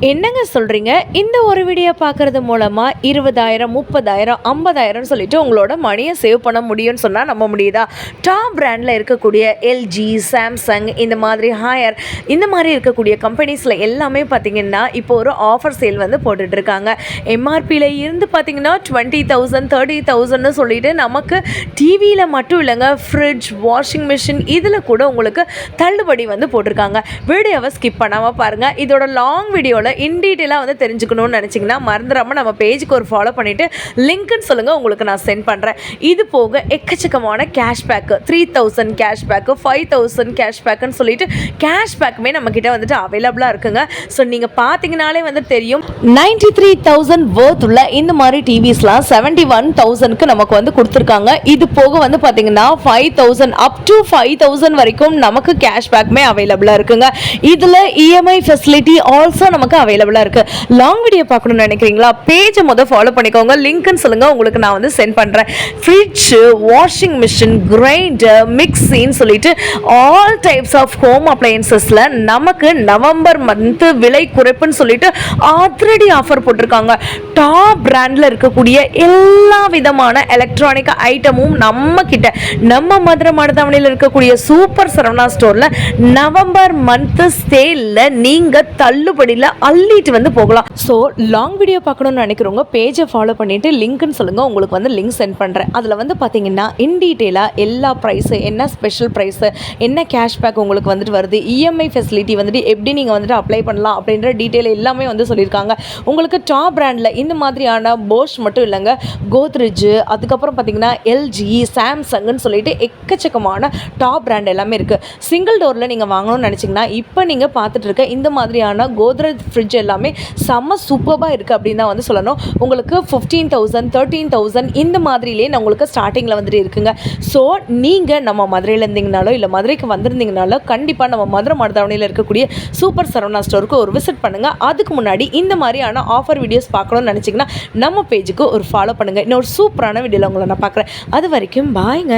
என்னங்க சொல்கிறீங்க? இந்த ஒரு வீடியோ பார்க்குறது மூலமாக 20,000 30,000 50,000 சொல்லிட்டு உங்களோட மணியை சேவ் பண்ண முடியும்னு சொன்னால் நம்ப முடியுதா? டாப் பிராண்டில் இருக்கக்கூடிய எல்ஜி, சாம்சங் இந்த மாதிரி ஹாயர் இந்த மாதிரி இருக்கக்கூடிய கம்பெனிஸில் எல்லாமே பார்த்திங்கன்னா இப்போ ஒரு ஆஃபர் சேல் வந்து போட்டுட்ருக்காங்க. எம்ஆர்பியில் இருந்து பார்த்திங்கன்னா 20,000 30,000ன்னு சொல்லிட்டு நமக்கு டிவியில் மட்டும் இல்லைங்க, ஃப்ரிட்ஜ், வாஷிங் மிஷின் இதில் கூட உங்களுக்கு தள்ளுபடி வந்து போட்டிருக்காங்க. வீடியோவை ஸ்கிப் பண்ணாமல் பாருங்கள். இதோட லாங் வீடியோவில் இன் டீட்டெயிலாக வந்து தெரிஞ்சுக்கணும்னு நினச்சிங்கன்னா மறந்துடாமல் நம்ம பேஜுக்கு ஒரு ஃபாலோ பண்ணிவிட்டு லிங்க்குன்னு சொல்லுங்கள், உங்களுக்கு நான் சென்ட் பண்ணுறேன். இது போக எக்கச்சக்கமான கேஷ்பேக்கு 3,000 கேஷ்பேக்கு 5,000 கேஷ்பேக்குன்னு சொல்லிட்டு கேஷ்பேக்குமே நம்மக்கிட்ட வந்துட்டு அவைலபிளாக இருக்குங்க. ஸோ நீங்கள் பார்த்தீங்கனாலே வந்து தெரியும் 93,000 worth உள்ள இந்த மாதிரி டிவிஸ்லாம் 71,000க்கு நமக்கு வந்து கொடுத்துருக்காங்க. இது போக வந்து பார்த்தீங்கன்னா 5,000 அப் டு 5,000 வரைக்கும் நமக்கு கேஷ்பேக்குமே அவைலபிளாக இருக்குங்க. இதில் இஎம்ஐ ஃபெசிலிட்டி ஆல்சோ நமக்கு அவைலபிளாக இருக்குது. லாங் வீடியோ பார்க்கணும்னு நினைக்கிறீங்களா? பேஜை ஃபாலோ பண்ணிக்கோங்க, லிங்க்னு சொல்லுங்கள், உங்களுக்கு நான் வந்து சென்ட் பண்ணுறேன். ஃப்ரிட்ஜு, வாஷிங் மிஷின், கிரைண்டர், மிக்ஸின்னு சொல்லிட்டு ஆல் டைப்ஸ் ஆஃப் ஹோம் அப்ளையன்சஸில் நமக்கு நவம்பர் மந்த்து விலை குறைப்புன்னு சொல்லிட்டு அதிரடி ஆஃபர் போட்டிருக்காங்க. டாப் பிராண்டில் இருக்கக்கூடிய எல்லா விதமான எலக்ட்ரானிக் ஐட்டமும் நம்ம கிட்ட நம்ம மதுரை மாடத்தாவணியில் இருக்கக்கூடிய சூப்பர் சரவணா ஸ்டோரில் நவம்பர் மந்த்து சேலில் நீங்கள் தள்ளுபடியில் அள்ளிட்டு வந்து போகலாம். ஸோ லாங் வீடியோ பார்க்கணும்னு நினைக்கிறவங்க பேஜை ஃபாலோ பண்ணிவிட்டு லிங்க்னு சொல்லுங்கள், உங்களுக்கு வந்து லிங்க் சென்ட் பண்ணுறேன். அதில் வந்து பார்த்தீங்கன்னா இன் டீட்டெயிலாக எல்லா ப்ரைஸு, என்ன ஸ்பெஷல் ப்ரைஸு, என்ன கேஷ்பேக் உங்களுக்கு வந்துட்டு வருது, இஎம்ஐ ஃபெசிலிட்டி வந்துட்டு எப்படி நீங்கள் வந்துட்டு அப்ளை பண்ணலாம் அப்படின்ற டீட்டெயில் எல்லாமே வந்து சொல்லியிருக்காங்க. உங்களுக்கு டாப் பிராண்டில் இந்த மாதிரியான போஷ் மட்டும் இல்லைங்க, கோத்ரெஜ்ஜு, அதுக்கப்புறம் பார்த்தீங்கன்னா எல்ஜி, சாம்சங்னு சொல்லிட்டு எக்கச்சக்கமான டாப் பிராண்ட் எல்லாமே இருக்குது. சிங்கிள் டோரில் நீங்கள் வாங்கணும்னு நினச்சிங்கன்னா இப்போ நீங்கள் பார்த்துட்டு இருக்க இந்த மாதிரியான கோத்ரெஜ் ஃப்ரிட்ஜ் எல்லாமே செம்ம சூப்பராக இருக்குது அப்படின்னு தான் வந்து சொல்லணும். உங்களுக்கு 15,000 13,000 இந்த மாதிரிலே நான் உங்களுக்கு ஸ்டார்டிங்கில் வந்துட்டு இருக்குங்க. ஸோ நீங்கள் நம்ம மதுரையில் இருந்தீங்கனாலோ இல்லை மதுரைக்கு வந்திருந்தீங்கனாலோ கண்டிப்பாக நம்ம மதுரை மாடத்தாவணியில் இருக்கக்கூடிய சூப்பர் சரவணா ஸ்டோருக்கு ஒரு விசிட் பண்ணுங்கள். அதுக்கு முன்னாடி இந்த மாதிரியான ஆஃபர் வீடியோஸ் பார்க்கணும்னு நினச்சிங்கன்னா நம்ம பேஜுக்கு ஒரு ஃபாலோ பண்ணுங்கள். இன்னொரு சூப்பரான வீடியோவில் உங்களை நான் பார்க்குறேன். அது வரைக்கும் பாய்ங்க.